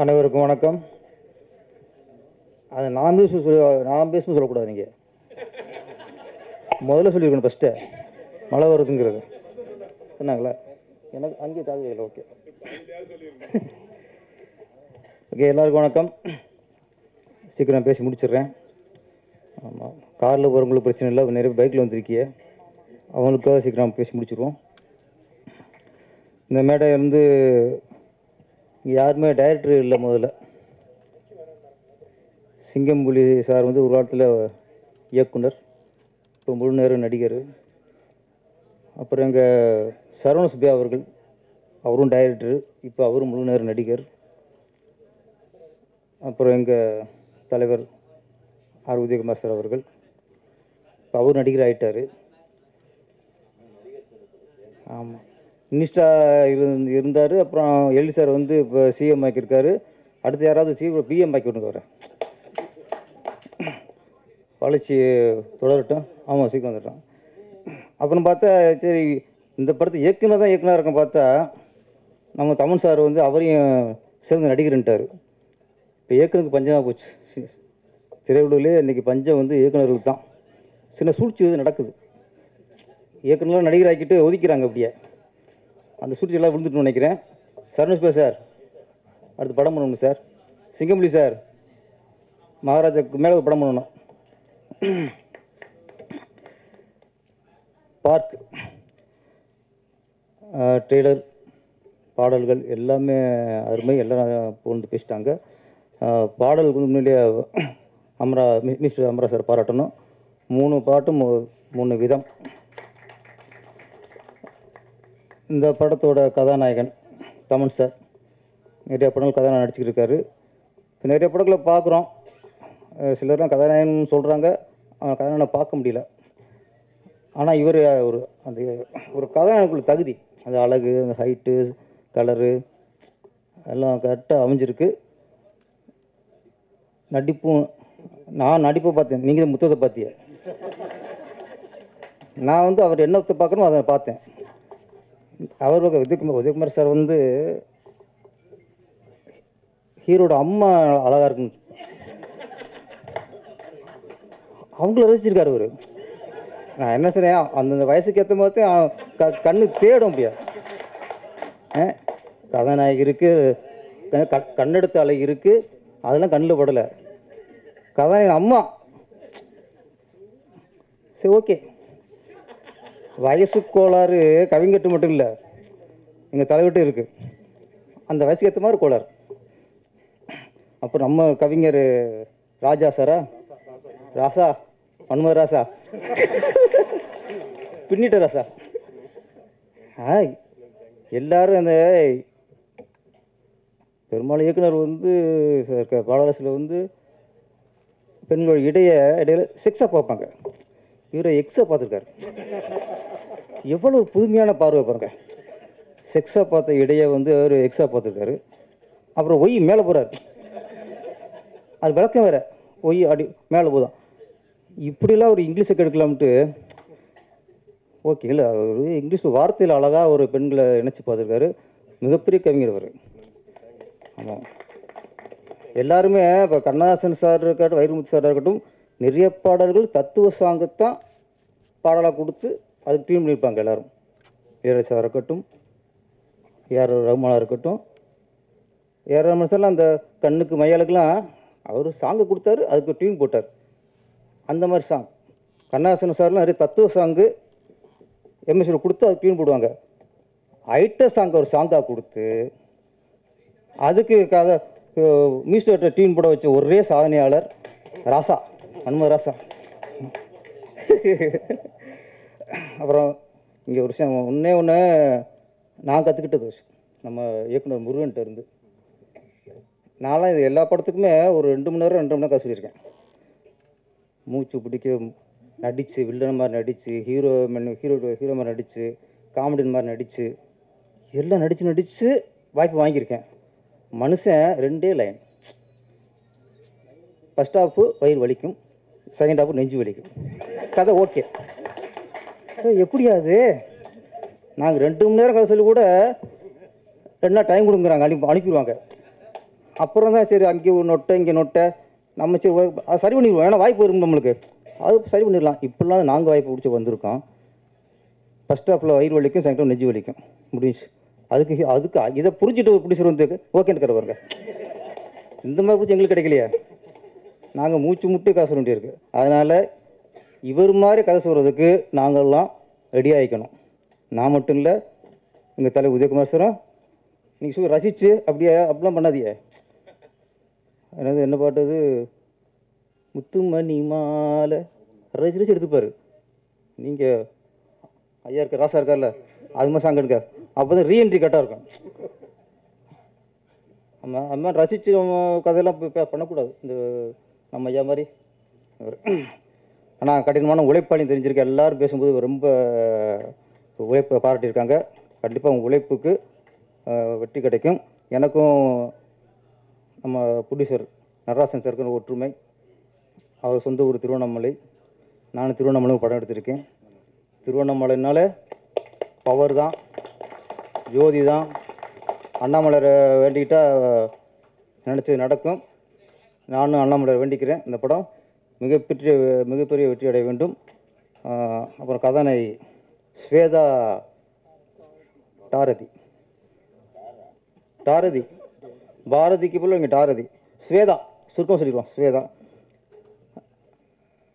அனைவருக்கும் வணக்கம். அது நான் பேசுன்னு சொல்லக்கூடாது. நீங்கள் முதல்ல சொல்லியிருக்கணும் ஃபஸ்ட்டு மழை வருதுங்கிறது சொன்னாங்களா? எனக்கு அங்கேயே தாங்க. ஓகே ஓகே, எல்லாருக்கும் வணக்கம். சீக்கிரம் பேசி முடிச்சிடுறேன். ஆமாம், காரில் போகிறவங்களுக்கு பிரச்சனை இல்லை, நிறைய பைக்கில் வந்துருக்கிய அவங்களுக்காக சீக்கிரம் பேசி முடிச்சிடுவோம். இந்த மேடை வந்து யாருமே டைரக்டர் இல்லை. முதல்ல சிங்கம்புலி சார் வந்து ஒரு காலத்தில் இயக்குனர், இப்போ முழு நேர நடிகர். அப்புறம் எங்கள் சரவண சுப்பியா அவர்கள், அவரும் டைரக்டர், இப்போ அவரும் முழு நேர நடிகர். அப்புறம் எங்கள் தலைவர் ஆர் உதயகுமார் சார் அவர்கள், இப்போ அவரும் நடிகர் ஆகிட்டார். ஆமாம், மினிஸ்டராக இருந்தார். அப்புறம் எல்வி சார் வந்து இப்போ சிஎம் ஆக்கியிருக்காரு. அடுத்து யாராவது பிஎம் ஆக்கி விட்டுங்க வரேன், வளர்ச்சி தொடரட்டும். ஆமாம், சீக்கிரம் வந்துட்டோம். அப்புறம் பார்த்தா சரி, இந்த படத்தை இயக்குனர் தான் இயக்குனர் இருக்கும் பார்த்தா நம்ம தமன் சார் வந்து அவரையும் சிறந்த நடிகர்ன்ட்டார். இப்போ இயக்குனருக்கு பஞ்சமாக போச்சு. திரையுலகிலே இன்றைக்கி பஞ்சம் வந்து இயக்குநர்களுக்கு தான். சின்ன சூழ்ச்சி வந்து நடக்குது. இயக்குனர்லாம் நடிகர் ஆக்கிட்டு ஒதுக்கிறாங்க. அப்படியே அந்த சூழ்ச்சி எல்லாம் விழுந்துட்டு நினைக்கிறேன். சரணுஷ்பா சார் அடுத்து படம் பண்ணணும் சார். சிங்கம்புலி சார் மகாராஜாவுக்கு மேலே படம் பண்ணணும். பார்க் ட்ரெய்லர், பாடல்கள் எல்லாமே அருமை. எல்லாம் புகழ்ந்து பேசிட்டாங்க. பாடலுக்கு வந்து முன்னாடியே மிஸ்டர் அமரா சார் பாராட்டணும். 3 பாட்டும் 3 விதம். இந்த படத்தோட கதாநாயகன் தமன் சார் நிறைய படங்கள் கதாநாயகன் நடிச்சுக்கிட்டு இருக்காரு. இப்போ நிறைய படங்களை பார்க்குறோம். சிலர்லாம் கதாநாயகன் சொல்கிறாங்க, கதாநாயகனை பார்க்க முடியல. ஆனால் இவர் ஒரு கதாநாயகனுக்குள்ள தகுதி, அந்த அழகு, அந்த ஹைட்டு, கலரு எல்லாம் கரெக்டாக அமைஞ்சிருக்கு. நடிப்பும், நான் நடிப்பை பார்த்தேன், நீங்கள் தான் முத்தத்தை பார்த்திய. நான் வந்து அவர் என்னத்தை பார்க்கணும் அதை பார்த்தேன். அவர் உதயகுமார் சார் வந்து ஹீரோட அம்மா அழகாக இருக்குன்னு அவங்கள ரசிச்சிருக்காரு அவர். நான் என்ன சொன்னேன், அந்தந்த வயசுக்கு ஏற்ற மாதிரி கண்ணு தேடும். முடியாது, கதாநாயகி இருக்குது, கண்ணெடுத்த அழகி இருக்குது, அதெல்லாம் கண்ணில் படலை. கதாநாயகி அம்மா சரி, ஓகே. வயசு கோளாறு கவிங்கட்டு மட்டும் இல்லை, எங்கள் தலைவிட்டு இருக்குது. அந்த வயசுக்கு ஏற்ற மாதிரி கோளாறு. அப்புறம் நம்ம கவிஞர் ராஜா சாரா, ராசா, மன்மத ராசா, பின்னிட்ட ராசா, எல்லாரும் அந்த பெரும்பாலும் இயக்குனர் வந்து பாடலாசில் வந்து பெண்களோட இடையில செக்ஸாக பார்ப்பாங்க. இவரை எக்ஸாக பார்த்துருக்காரு. எவ்வளோ புதுமையான பார்வை பாருங்க. செக்ஸாக பார்த்த இடையே வந்து அவர் எக்ஸாக பார்த்துருக்காரு. அப்புறம் ஒய் மேலே போகிறார், அது விளக்கம் வேறு. ஒய் அடி மேலே போதான். இப்படிலாம் ஒரு இங்கிலீஷை கெடுக்கலாம்ட்டு. ஓகே, இல்லை ஒரு இங்கிலீஷ் வார்த்தையில் அழகாக ஒரு பெண்களை இணைச்சி பார்த்துருக்காரு. மிகப்பெரிய கவிஞர் அவர். ஆமாம், எல்லாருமே இப்போ கண்ணதாசன் சார் இருக்கட்டும், வைரமுத்து சாராக இருக்கட்டும், நிறைய பாடல்கள் தத்துவ சாங்கத்தான் பாடலாக கொடுத்து அதுக்கு ட்ரீம் பண்ணியிருப்பாங்க. எல்லோரும் இளையராஜா இருக்கட்டும், ஏஆர் ரஹ்மானாக இருக்கட்டும். ஏஆர் ரஹ்மான் சார்லாம் அந்த கண்ணுக்கு மையாளுக்கெல்லாம் அவர் சாங்கு கொடுத்தாரு, அதுக்கு ட்யூன் போட்டார். அந்த மாதிரி சாங் கண்ணதாசன் சார்லாம் நிறைய தத்துவ சாங்கு எம்எஸ்சியில் கொடுத்து அது ட்யூன் போடுவாங்க. ஐட்ட சாங் ஒரு சாங்காக கொடுத்து அதுக்கு மியூசிக் ட்யூன் போட வச்ச ஒரே சாதனையாளர் ராசா, மன்மத ராசா. அப்புறம் இங்கே ஒரு விஷயம் ஒன்று நான் கற்றுக்கிட்டது, நம்ம இயக்குனர் முருகன்ட்ட இருந்து. நான்லாம் இது எல்லா படத்துக்குமே ஒரு 2 மணி நேரம் 2.5 மணி நேரம் கற்றுக்கிருக்கேன். மூச்சு பிடிக்க நடித்து, வில்லன் மாதிரி நடித்து, ஹீரோ மாதிரி நடித்து, காமெடியன் மாதிரி நடித்து, எல்லாம் நடித்து வாய்ப்பு வாங்கியிருக்கேன். மனுஷன் 2 லைன், ஃபஸ்ட் ஹாஃபு வயிறு வலிக்கும், செகண்ட் ஹாஃபு நெஞ்சு வலிக்கும், கதை ஓகே. எப்படியாது நாங்கள் 2 மணி நேரம் கதை சொல்லி கூட 2 நாள் டைம் கொடுக்குறாங்க, அனுப்பிடுவாங்க. அப்புறம் தான் சரி அங்கே ஒரு நொட்டை இங்கே நொட்டை நம்ம சரி அது சரி பண்ணிடுவோம். ஏன்னா வாய்ப்பு இருக்கும் நம்மளுக்கு, அது சரி பண்ணிடலாம். இப்படிலாம் நாங்கள் வாய்ப்பு பிடிச்சி வந்திருக்கோம். ஃபஸ்ட் ஹாஃபில் வயிறு வலிக்கும், செகண்ட் ஹாஃப் நெஞ்சு வலிக்கும், முடிஞ்சு. அதுக்கு இதை புரிஞ்சுட்டு ப்ரொடியூசர் வந்து ஓகேன்னு இருக்கிற பாருங்க. இந்த மாதிரி பிடிச்சி எங்களுக்கு கிடைக்கலையே, நாங்கள் மூச்சு முட்டு காசு வேண்டியிருக்கு. அதனால் இவர் மாதிரி கதை சொல்கிறதுக்கு நாங்கள்லாம் ரெடி ஆகிக்கணும். நான் மட்டும் இல்லை, எங்கள் தலைவர் உதயகுமார் சாரும். நீங்கள் சொல்லி ரசித்து அப்படிலாம் பண்ணாதீங்க. என்னது என்ன பாட்டு அது, முத்துமணி மாலை ரசிச்சு எடுத்துப்பார். நீங்கள் ஐயா இருக்க ராசா இருக்கார்ல, அது மாதிரி சாங் எடுக்க, அப்போ தான் ரீஎன்ட்ரி கரெக்டாக இருக்கும். ஆமாம், அது மாதிரி ரசித்து கதையெல்லாம் பண்ணக்கூடாது. இந்த நம்ம ஐயா மாதிரி. ஆனால் கடினமான உழைப்பாளியும் தெரிஞ்சிருக்க எல்லோரும் பேசும்போது ரொம்ப உழைப்பை பாராட்டியிருக்காங்க. கண்டிப்பாக உங்கள் உழைப்புக்கு வெற்றி கிடைக்கும். எனக்கும் நம்ம ப்ரொடியூசர் நடராசன் சாருக்கு ஒற்றுமை. அவர் சொந்த ஊர் திருவண்ணாமலை, நானும் திருவண்ணாமலை படம் எடுத்திருக்கேன். திருவண்ணாமலைனால பவர் தான், ஜோதி தான். அண்ணாமலையை வேண்டிக்கிட்டால் நினச்சது நடக்கும். நானும் அண்ணாமலையை வேண்டிக்கிறேன். இந்த படம் மிகப்பெரிய வெற்றி அடைய வேண்டும். அப்புறம் கதாநாயகி ஸ்வேதா டாரதி பாரதிக்கு போல இங்கே டாரதி ஸ்வேதா, சுருக்கம் சொல்லிடுவோம் ஸ்வேதா.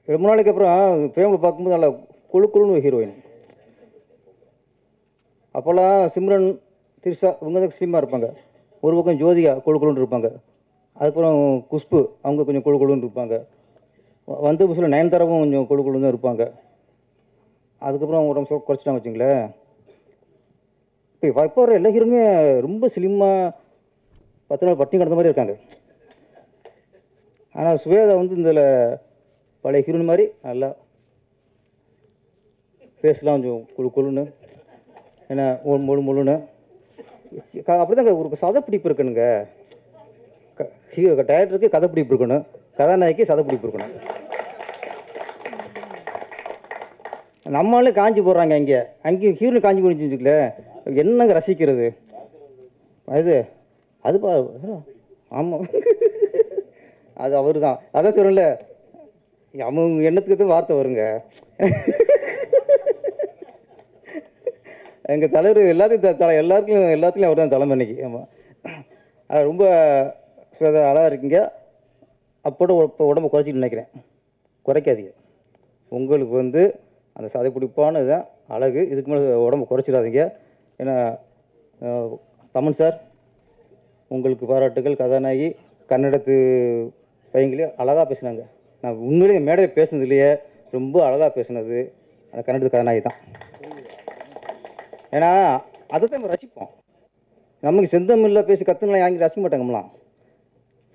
ரொம்ப நாளைக்கு அப்புறம் ஃப்ரேமில் பார்க்கும்போது நல்லா குழுன்னு ஹீரோயின். அப்போல்லாம் சிம்ரன், திரிஷா இவங்க தான் ஸ்லிம்மாக இருப்பாங்க. ஒரு பக்கம் ஜோதிகா குழுன்னு இருப்பாங்க. அதுக்கப்புறம் குஷ்பு அவங்க கொஞ்சம் குழுன்னு இருப்பாங்க. வந்த புதுசில் நயன்தாராவும் கொஞ்சம் குழுன்னு தான் இருப்பாங்க. அதுக்கப்புறம் உடம்பு குறைச்சிட்டாங்க வச்சுங்களேன். இப்போ வர எல்லா ஹீரோமே ரொம்ப ஸ்லிம்மாக 10 நாள் பட்டினி கிடந்த மாதிரி இருக்காங்க. ஆனால் சுவேதா வந்து இதில் பழைய ஹீரோயின் மாதிரி நல்லா ஃபேஸ்லாம் கொஞ்சம் குழுன்னு, ஏன்னா முழுன்னு அப்படி தான் ஒரு சதப்பிடிப்பு இருக்கணுங்க. டைரக்டருக்கு கதைப்பிடிப்பு இருக்கணும், கதாநாயகி சதப்பிடிப்பு இருக்கணும். நம்மளாலே காஞ்சி போடுறாங்க. அங்கேயும் ஹீரோயின் காஞ்சி போடுச்சுக்கல, என்னங்க ரசிக்கிறது அது ஆமாம், அது அவர் தான். அதான் சொல்லல, அவங்க எண்ணத்துக்கு வார்த்தை வருங்க. எங்கள் தலைவர் எல்லாத்துலேயும் அவர் தான் தலைமை இன்னைக்கு. ஆமாம், அது ரொம்ப அழகாக இருக்கீங்க. அப்போட உடம்பு குறைச்சிட்டு நினைக்கிறேன். குறைக்காதீங்க. உங்களுக்கு வந்து அந்த சதைப்பிடிப்பான இதுதான் அழகு. இதுக்கு மேலே உடம்பு குறைச்சிடாதீங்க. ஏன்னா தமன் சார் உங்களுக்கு பாராட்டுகள். கதாநாயகி கன்னடத்து பையங்களே அழகாக பேசினாங்க. நான் உண்மையிலேயே மேடையில் பேசுனதுலேயே ரொம்ப அழகாக பேசுனது அந்த கன்னடத்து கதாநாயகி தான். ஏன்னா அதை தான் நம்ம ரசிப்போம். நமக்கு செந்தமிழில் பேசி கற்றுலாம் யாங்க ரசிக்க மாட்டாங்கம்லாம்.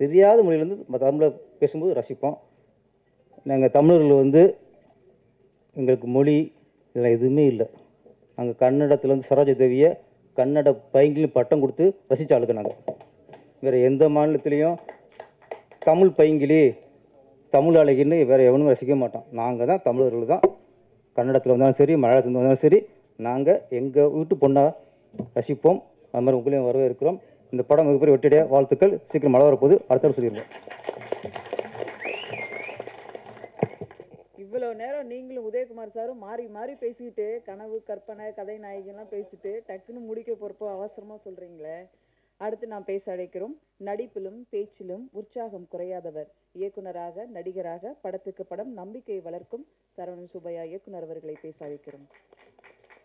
தெரியாத மொழியிலேருந்து தமிழில் பேசும்போது ரசிப்போம். நாங்கள் தமிழர்கள் வந்து எங்களுக்கு மொழி இதெல்லாம் எதுவுமே இல்லை. நாங்கள் கன்னடத்தில் வந்து சரோஜா தேவியை கன்னட பையங்களும் பட்டம் கொடுத்து ரசித்த ஆளுக்கு நாங்கள். வேறு எந்த மாநிலத்திலையும் தமிழ் பையங்களி தமிழ் அழகின்னு வேறு எவனும் ரசிக்க மாட்டோம். நாங்கள் தான் தமிழர்கள் தான். கன்னடத்தில் வந்தாலும் சரி, மலையாளத்தில் வந்தாலும் சரி, நாங்கள் எங்கள் வீட்டு பொண்ணாக ரசிப்போம். அது மாதிரி உங்களையும் வரவேற்கிறோம். இந்த படம் மிகப்பெரிய வெற்றிடைய வாழ்த்துக்கள். சீக்கிரம் மழை வரப்போகுது. அடுத்த சொல்லிடுவோம். இவ்வளோ நேரம் நீங்களும் உதயகுமார் சாரும் மாறி மாறி பேசிக்கிட்டு கனவு, கற்பனை, கதை நாயகன்லாம் பேசிட்டு டக்குன்னு முடிக்க போகிறப்போ அவசரமாக சொல்கிறீங்களே. அடுத்து நாம் பேச அழைக்கிறோம். நடிப்பிலும் பேச்சிலும் உற்சாகம் குறையாதவர், இயக்குனராக, நடிகராக, படத்துக்கு படம் நம்பிக்கை வளர்க்கும் சரவணன் சுப்பையா இயக்குனர் அவர்களை பேச அழைக்கிறோம்.